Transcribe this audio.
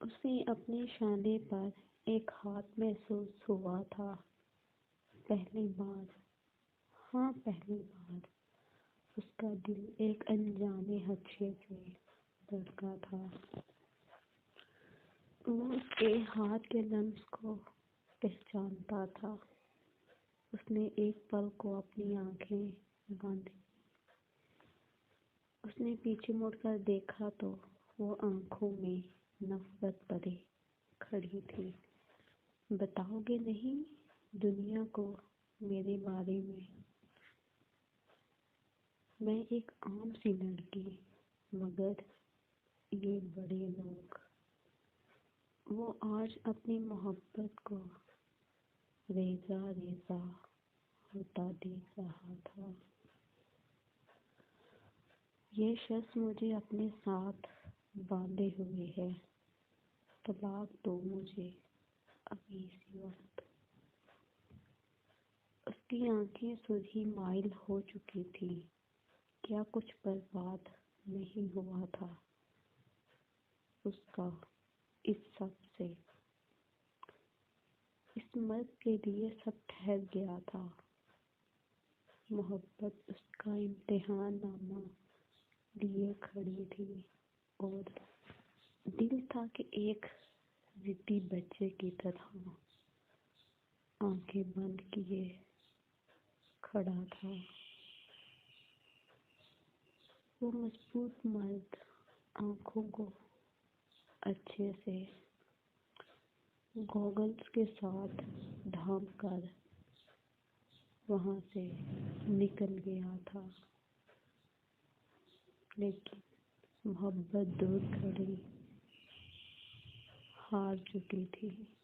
उसे अपने शाने पर एक हाथ महसूस हुआ था। पहली बार, हाँ पहली बार, उसका दिल एक अनजाने हदशे से धड़का था। वो उसके हाथ के लम्स को पहचानता था। उसने एक पल को अपनी आंखें बांधी। उसने पीछे मुड़कर देखा तो वो आंखों में नफरत भरे खड़ी थी। बताओगे नहीं दुनिया को मेरे बारे में? मैं एक आम सी लड़की, मगर ये बड़े लोग। वो आज अपनी मोहब्बत को रेजा रेजा होता देख रहा था। ये शख्स मुझे अपने साथ बांधे हुए है। तलाक दो मुझे अभी इसी वक्त। उसकी आंखें सुरही माइल हो चुकी थी। क्या कुछ बर्बाद नहीं हुआ था उसका इस सब से? इस मर्द के लिए सब ठहर गया था। मोहब्बत उसका इम्तिहान-नामा लिए खड़ी थी और दिल था कि एक जिद्दी बच्चे की तरह आंखें बंद किए खड़ा था। वो मजबूत मर्द आंखों को अच्छे से गॉगल्स के साथ ढांप कर वहां से निकल गया था, लेकिन मोहब्बत दूर खड़ी हार चुकी थी।